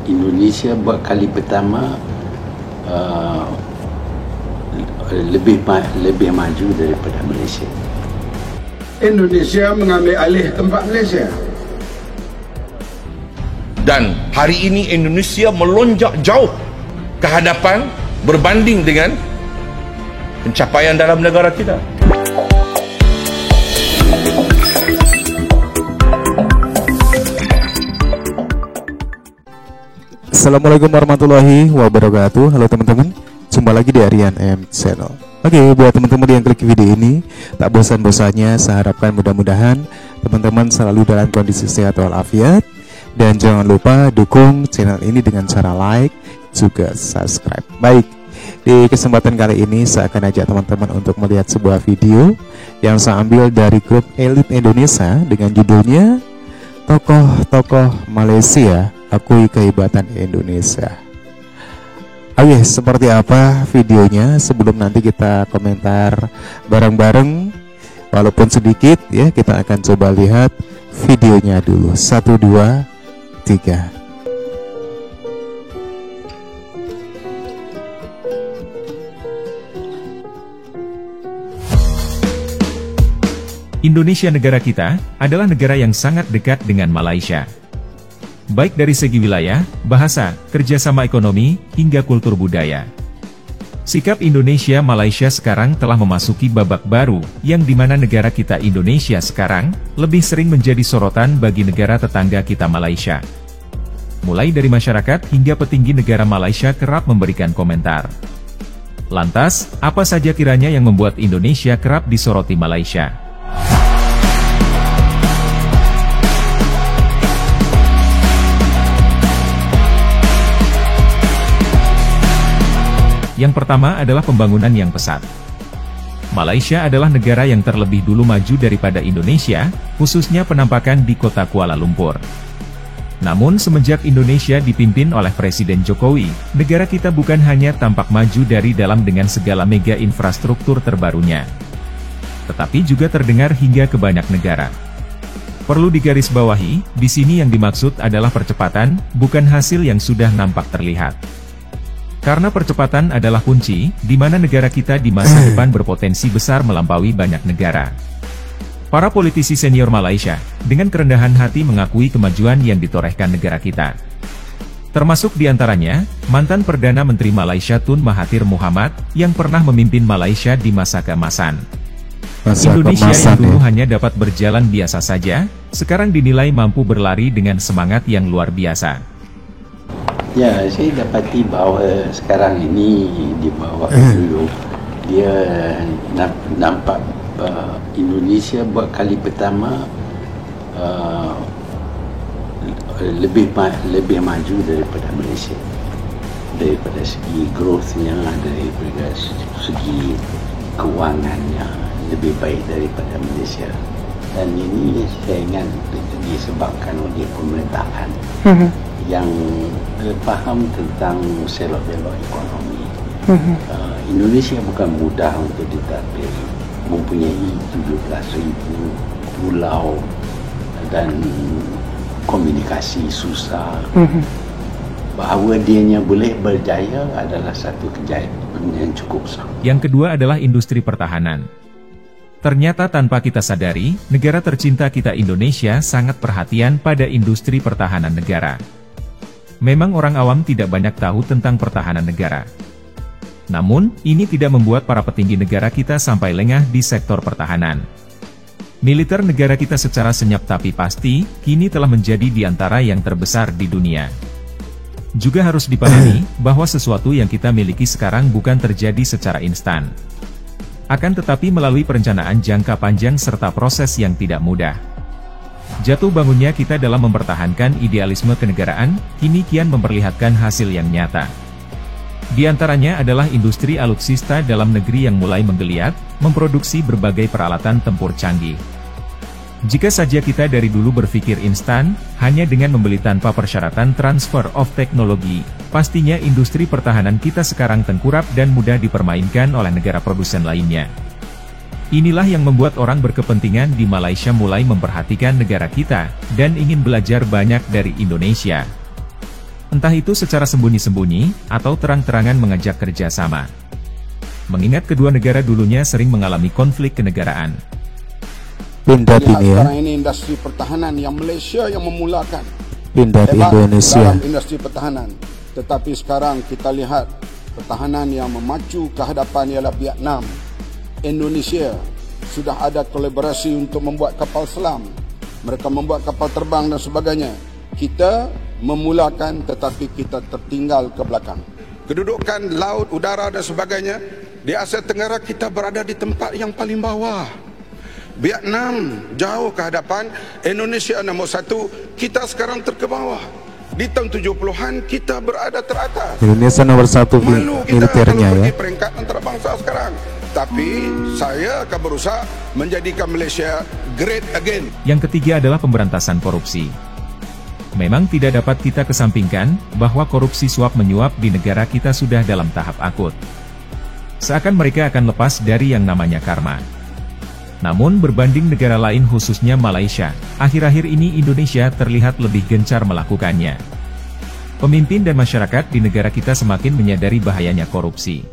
Indonesia buat kali pertama lebih maju daripada Malaysia. Indonesia mengambil alih tempat Malaysia. Dan hari ini Indonesia melonjak jauh ke hadapan berbanding dengan pencapaian dalam negara kita. Assalamualaikum warahmatullahi wabarakatuh. Halo teman-teman, jumpa lagi di Aryan M Channel. Oke, buat teman-teman yang klik video ini, tak bosan-bosannya saya harapkan mudah-mudahan teman-teman selalu dalam kondisi sehat walafiat. Dan jangan lupa dukung channel ini dengan cara like, juga subscribe. Baik, di kesempatan kali ini saya akan ajak teman-teman untuk melihat sebuah video yang saya ambil dari grup Elit Indonesia dengan judulnya Tokoh-tokoh Malaysia Akui Kehebatan Indonesia. Oke, seperti apa videonya? Sebelum nanti kita komentar bareng-bareng, walaupun sedikit ya, kita akan coba lihat videonya dulu. 1, 2, 3. Indonesia negara kita adalah negara yang sangat dekat dengan Malaysia. Baik dari segi wilayah, bahasa, kerjasama ekonomi, hingga kultur budaya. Sikap Indonesia-Malaysia sekarang telah memasuki babak baru, yang dimana negara kita Indonesia sekarang, lebih sering menjadi sorotan bagi negara tetangga kita Malaysia. Mulai dari masyarakat hingga petinggi negara Malaysia kerap memberikan komentar. Lantas, apa saja kiranya yang membuat Indonesia kerap disoroti Malaysia? Yang pertama adalah pembangunan yang pesat. Malaysia adalah negara yang terlebih dulu maju daripada Indonesia, khususnya penampakan di kota Kuala Lumpur. Namun semenjak Indonesia dipimpin oleh Presiden Jokowi, negara kita bukan hanya tampak maju dari dalam dengan segala mega infrastruktur terbarunya, tetapi juga terdengar hingga ke banyak negara. Perlu digarisbawahi, di sini yang dimaksud adalah percepatan, bukan hasil yang sudah nampak terlihat. Karena percepatan adalah kunci, di mana negara kita di masa depan berpotensi besar melampaui banyak negara. Para politisi senior Malaysia, dengan kerendahan hati mengakui kemajuan yang ditorehkan negara kita. Termasuk diantaranya, mantan Perdana Menteri Malaysia Tun Mahathir Mohamad, yang pernah memimpin Malaysia di masa keemasan. Indonesia yang dulu hanya dapat berjalan biasa saja, sekarang dinilai mampu berlari dengan semangat yang luar biasa. Ya, saya dapati bahawa sekarang ini di bawah dulu dia nampak Indonesia buat kali pertama lebih maju daripada Malaysia, daripada segi growth-nya, daripada segi kewangannya lebih baik daripada Malaysia. Dan ini saya ingat disebabkan oleh pemerintahan yang faham tentang selok-belok ekonomi. Indonesia bukan mudah untuk ditadbir, mempunyai 17,000 pulau dan komunikasi susah. Bahawa dianya boleh berjaya adalah satu kejayaan yang cukup besar. Yang kedua adalah industri pertahanan. Ternyata tanpa kita sadari, negara tercinta kita Indonesia sangat perhatian pada industri pertahanan negara. Memang orang awam tidak banyak tahu tentang pertahanan negara. Namun, ini tidak membuat para petinggi negara kita sampai lengah di sektor pertahanan. Militer negara kita secara senyap tapi pasti, kini telah menjadi di antara yang terbesar di dunia. Juga harus dipahami, bahwa sesuatu yang kita miliki sekarang bukan terjadi secara instan. Akan tetapi melalui perencanaan jangka panjang serta proses yang tidak mudah. Jatuh bangunnya kita dalam mempertahankan idealisme kenegaraan, kini kian memperlihatkan hasil yang nyata. Di antaranya adalah industri alutsista dalam negeri yang mulai menggeliat, memproduksi berbagai peralatan tempur canggih. Jika saja kita dari dulu berpikir instan, hanya dengan membeli tanpa persyaratan transfer of teknologi, pastinya industri pertahanan kita sekarang tengkurap dan mudah dipermainkan oleh negara produsen lainnya. Inilah yang membuat orang berkepentingan di Malaysia mulai memperhatikan negara kita, dan ingin belajar banyak dari Indonesia. Entah itu secara sembunyi-sembunyi, atau terang-terangan mengajak kerjasama. Mengingat kedua negara dulunya sering mengalami konflik kenegaraan. Pindad Lihat ini ya, sekarang ini industri pertahanan yang Malaysia yang memulakan. Pindad Hebat Indonesia. dalam industri pertahanan. Tetapi sekarang kita lihat pertahanan yang memacu ke hadapan ialah Vietnam. Indonesia sudah ada kolaborasi untuk membuat kapal selam. Mereka membuat kapal terbang dan sebagainya. Kita memulakan tetapi kita tertinggal ke belakang. Kedudukan laut, udara dan sebagainya di Asia Tenggara kita berada di tempat yang paling bawah. Vietnam jauh ke hadapan, Indonesia nombor 1, kita sekarang terbawah. Di tahun 70-an kita berada teratas. Indonesia nomor 1 Malu kita militernya kalau ya. pergi peringkat antarabangsa sekarang. Tapi saya akan berusaha menjadikan Malaysia great again. Yang ketiga adalah pemberantasan korupsi. Memang tidak dapat kita kesampingkan bahwa korupsi suap menyuap di negara kita sudah dalam tahap akut. Seakan mereka akan lepas dari yang namanya karma. Namun berbanding negara lain khususnya Malaysia, akhir-akhir ini Indonesia terlihat lebih gencar melakukannya. Pemimpin dan masyarakat di negara kita semakin menyadari bahayanya korupsi.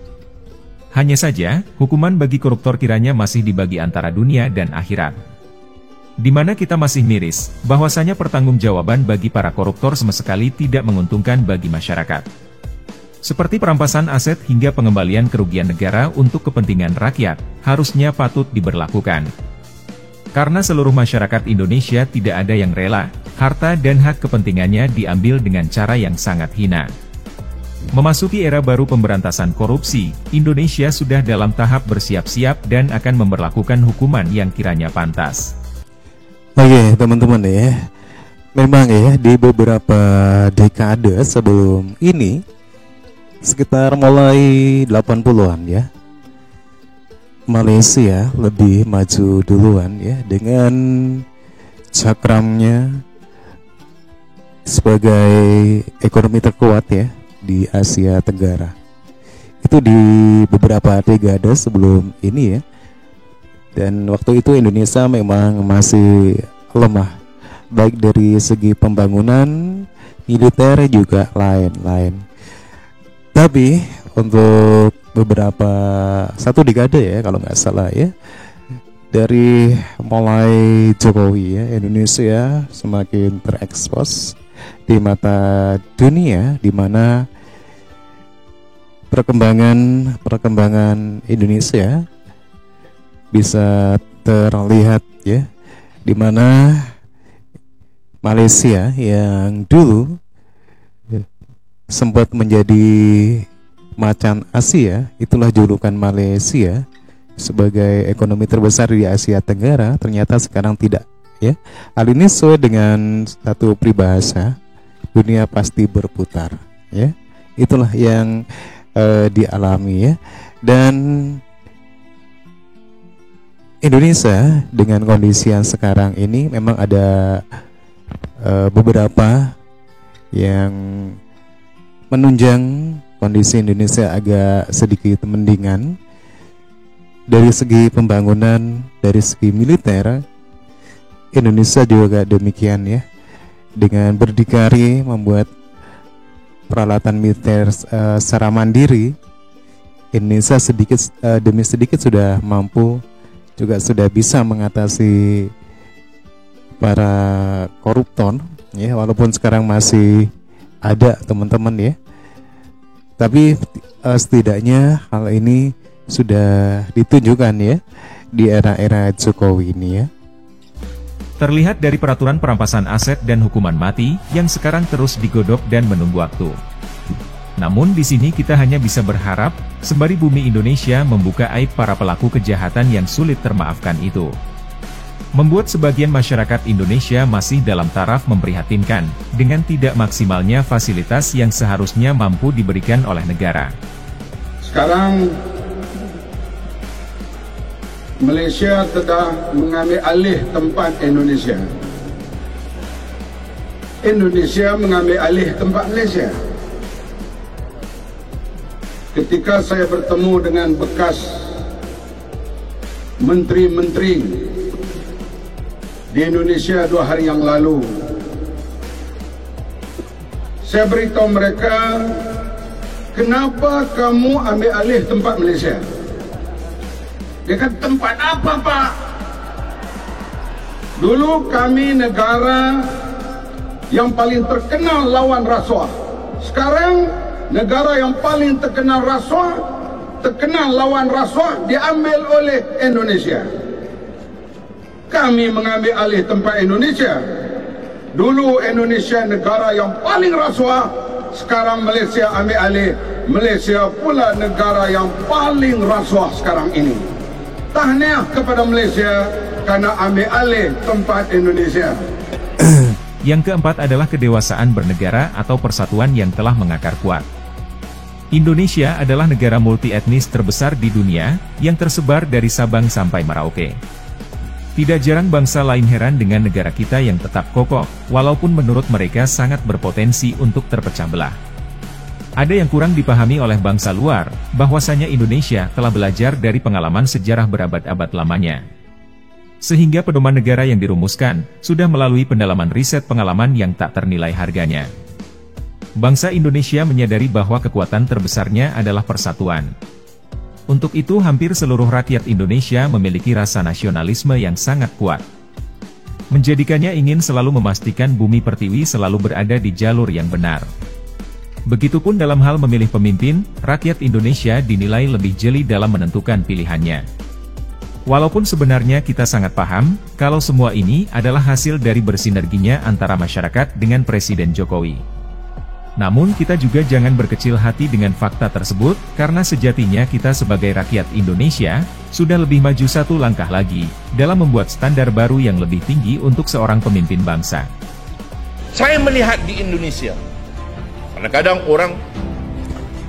Hanya saja, hukuman bagi koruptor kiranya masih dibagi antara dunia dan akhirat. Di mana kita masih miris, bahwasanya pertanggungjawaban bagi para koruptor sama sekali tidak menguntungkan bagi masyarakat. Seperti perampasan aset hingga pengembalian kerugian negara untuk kepentingan rakyat, harusnya patut diberlakukan. Karena seluruh masyarakat Indonesia tidak ada yang rela, harta dan hak kepentingannya diambil dengan cara yang sangat hina. Memasuki era baru pemberantasan korupsi, Indonesia sudah dalam tahap bersiap-siap dan akan memberlakukan hukuman yang kiranya pantas. Oke teman-teman ya, memang ya di beberapa dekade sebelum ini, sekitar mulai 80-an ya, Malaysia lebih maju duluan ya dengan cakramnya sebagai ekonomi terkuat ya di Asia Tenggara. Itu di beberapa dekade sebelum ini ya. Dan waktu itu Indonesia memang masih lemah, baik dari segi pembangunan, militer juga lain-lain. Tapi untuk beberapa satu dekade ya kalau nggak salah ya, dari mulai Jokowi ya, Indonesia semakin terekspos di mata dunia, di mana perkembangan Indonesia bisa terlihat ya, di mana Malaysia yang dulu sempat menjadi macan Asia, itulah julukan Malaysia sebagai ekonomi terbesar di Asia Tenggara, ternyata sekarang tidak ya. Hal ini sesuai dengan satu peribahasa, dunia pasti berputar ya. Itulah yang dialami ya. Dan Indonesia dengan kondisi yang sekarang ini memang ada beberapa yang menunjang kondisi Indonesia agak sedikit mendingan. Dari segi pembangunan, dari segi militer, Indonesia juga demikian ya, dengan berdikari membuat peralatan militer secara mandiri. Indonesia sedikit demi sedikit sudah mampu, juga sudah bisa mengatasi para koruptor ya, walaupun sekarang masih ada teman-teman ya, tapi setidaknya hal ini sudah ditunjukkan ya di era-era Jokowi ini ya. Terlihat dari peraturan perampasan aset dan hukuman mati yang sekarang terus digodok dan menunggu waktu. Namun di sini kita hanya bisa berharap sembari bumi Indonesia membuka aib para pelaku kejahatan yang sulit termaafkan itu. Membuat sebagian masyarakat Indonesia masih dalam taraf memprihatinkan dengan tidak maksimalnya fasilitas yang seharusnya mampu diberikan oleh negara. Sekarang Malaysia telah mengambil alih tempat Indonesia. Indonesia mengambil alih tempat Malaysia. Ketika saya bertemu dengan bekas menteri-menteri di Indonesia 2 hari yang lalu, Saya beritahu mereka, kenapa kamu ambil alih tempat Malaysia? Dia kata, tempat apa Pak? Dulu kami negara yang paling terkenal lawan rasuah. Sekarang negara yang paling terkenal lawan rasuah diambil oleh Indonesia. Kami mengambil alih tempat Indonesia. Dulu Indonesia negara yang paling rasuah, sekarang Malaysia ambil alih. Malaysia pula negara yang paling rasuah sekarang ini. Tahniah kepada Malaysia karena ambil alih tempat Indonesia. Yang keempat adalah kedewasaan bernegara atau persatuan yang telah mengakar kuat. Indonesia adalah negara multi-etnis terbesar di dunia, yang tersebar dari Sabang sampai Merauke. Tidak jarang bangsa lain heran dengan negara kita yang tetap kokoh, walaupun menurut mereka sangat berpotensi untuk terpecah belah. Ada yang kurang dipahami oleh bangsa luar, bahwasanya Indonesia telah belajar dari pengalaman sejarah berabad-abad lamanya. Sehingga pedoman negara yang dirumuskan, sudah melalui pendalaman riset pengalaman yang tak ternilai harganya. Bangsa Indonesia menyadari bahwa kekuatan terbesarnya adalah persatuan. Untuk itu hampir seluruh rakyat Indonesia memiliki rasa nasionalisme yang sangat kuat. Menjadikannya ingin selalu memastikan bumi pertiwi selalu berada di jalur yang benar. Begitupun dalam hal memilih pemimpin, rakyat Indonesia dinilai lebih jeli dalam menentukan pilihannya. Walaupun sebenarnya kita sangat paham, kalau semua ini adalah hasil dari bersinerginya antara masyarakat dengan Presiden Jokowi. Namun kita juga jangan berkecil hati dengan fakta tersebut, karena sejatinya kita sebagai rakyat Indonesia, sudah lebih maju satu langkah lagi, dalam membuat standar baru yang lebih tinggi untuk seorang pemimpin bangsa. Saya melihat di Indonesia, kadang-kadang orang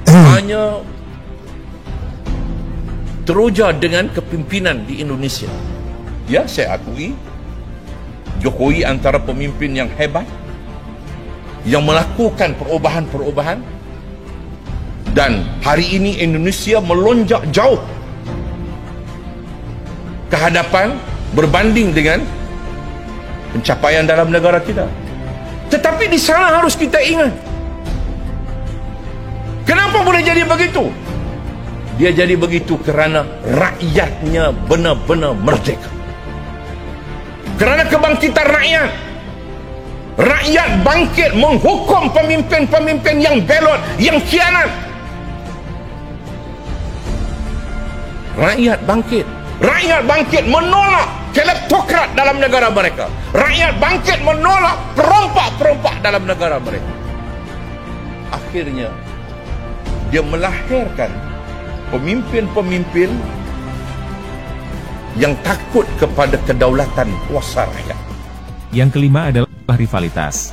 hanya teruja dengan kepimpinan di Indonesia. Ya, saya akui, Jokowi antara pemimpin yang hebat, yang melakukan perubahan-perubahan, dan hari ini Indonesia melonjak jauh ke hadapan berbanding dengan pencapaian dalam negara kita. Tetapi di sana harus kita ingat, kenapa boleh jadi begitu? Dia jadi begitu kerana rakyatnya benar-benar merdeka. Kerana kebangkitan rakyat. Rakyat bangkit menghukum pemimpin-pemimpin yang belot, yang khianat. Rakyat bangkit. Rakyat bangkit menolak kleptokrat dalam negara mereka. Rakyat bangkit menolak perompak-perompak dalam negara mereka. Akhirnya, dia melahirkan pemimpin-pemimpin yang takut kepada kedaulatan kuasa rakyat. Yang kelima adalah rivalitas.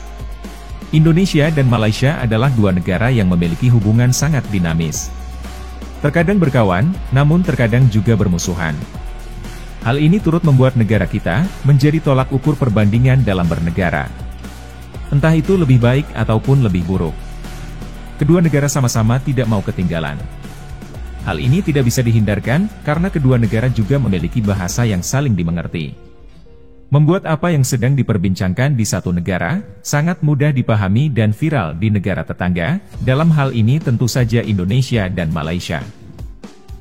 Indonesia dan Malaysia adalah dua negara yang memiliki hubungan sangat dinamis. Terkadang berkawan, namun terkadang juga bermusuhan. Hal ini turut membuat negara kita menjadi tolak ukur perbandingan dalam bernegara. Entah itu lebih baik ataupun lebih buruk. Kedua negara sama-sama tidak mau ketinggalan. Hal ini tidak bisa dihindarkan, karena kedua negara juga memiliki bahasa yang saling dimengerti. Membuat apa yang sedang diperbincangkan di satu negara, sangat mudah dipahami dan viral di negara tetangga, dalam hal ini tentu saja Indonesia dan Malaysia.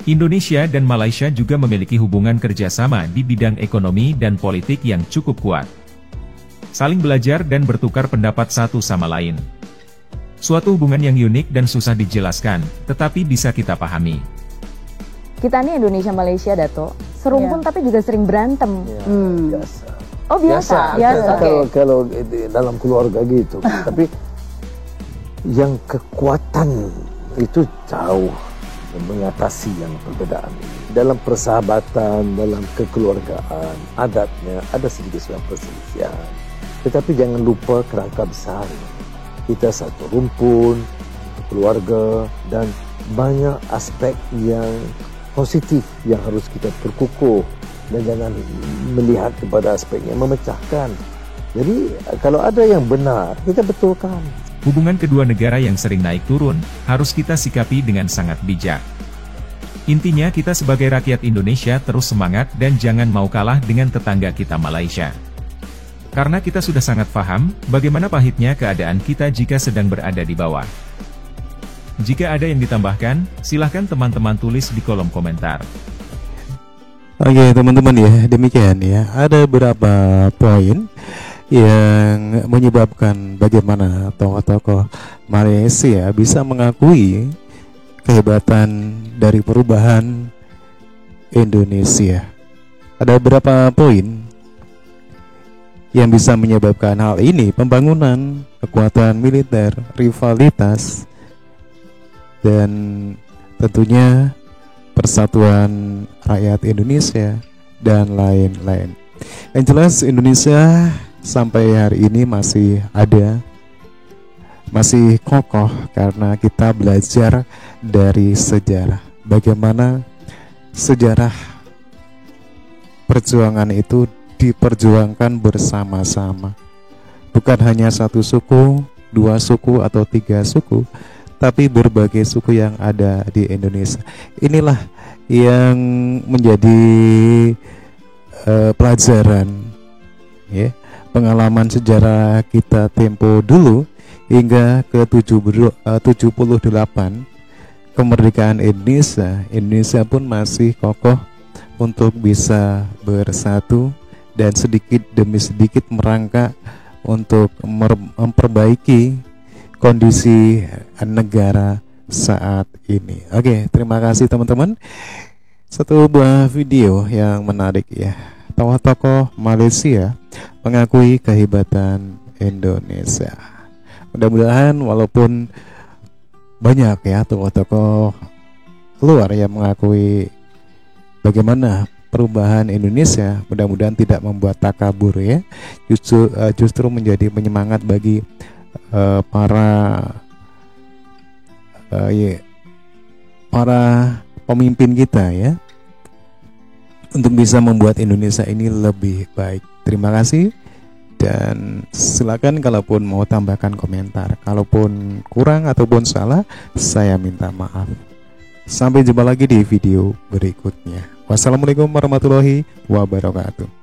Indonesia dan Malaysia juga memiliki hubungan kerjasama di bidang ekonomi dan politik yang cukup kuat. Saling belajar dan bertukar pendapat satu sama lain. Suatu hubungan yang unik dan susah dijelaskan, tetapi bisa kita pahami. Kita nih Indonesia-Malaysia, Dato, serumpun tapi juga sering berantem. Biasa. Oh biasa. Kalau dalam keluarga gitu. Tapi yang kekuatan itu jauh mengatasi yang perbedaan. Dalam persahabatan, dalam kekeluargaan, adatnya ada sedikit perselisihan. Tetapi jangan lupa kerangka besar. Kita satu rumpun, keluarga, dan banyak aspek yang positif yang harus kita perkukuh, dan jangan melihat kepada aspek yang memecahkan. Jadi kalau ada yang benar, kita betulkan. Hubungan kedua negara yang sering naik turun, harus kita sikapi dengan sangat bijak. Intinya kita sebagai rakyat Indonesia terus semangat dan jangan mau kalah dengan tetangga kita Malaysia. Karena kita sudah sangat paham bagaimana pahitnya keadaan kita jika sedang berada di bawah. Jika ada yang ditambahkan, silahkan teman-teman tulis di kolom komentar. Oke teman-teman ya, demikian ya. Ada beberapa poin yang menyebabkan bagaimana tokoh-tokoh Malaysia bisa mengakui kehebatan dari perubahan Indonesia. Ada beberapa poin yang bisa menyebabkan hal ini: pembangunan, kekuatan militer, rivalitas, dan tentunya persatuan rakyat Indonesia dan lain-lain. Yang jelas Indonesia sampai hari ini masih ada, masih kokoh karena kita belajar dari sejarah. Bagaimana sejarah perjuangan itu diperjuangkan bersama-sama, bukan hanya satu suku, dua suku atau tiga suku, tapi berbagai suku yang ada di Indonesia. Inilah yang menjadi pelajaran ya, pengalaman sejarah kita tempo dulu hingga ke 78 kemerdekaan Indonesia. Indonesia pun masih kokoh untuk bisa bersatu dan sedikit demi sedikit merangkak untuk memperbaiki kondisi negara saat ini. Oke, terima kasih teman-teman. Satu buah video yang menarik ya. Tokoh-tokoh Malaysia mengakui kehebatan Indonesia. Mudah-mudahan walaupun banyak ya tokoh-tokoh luar yang mengakui bagaimana perubahan Indonesia, mudah-mudahan tidak membuat takabur ya, justru menjadi penyemangat bagi para pemimpin kita ya, untuk bisa membuat Indonesia ini lebih baik. Terima kasih, dan silakan kalaupun mau tambahkan komentar. Kalaupun kurang ataupun salah, saya minta maaf. Sampai jumpa lagi di video berikutnya. Wassalamualaikum warahmatullahi wabarakatuh.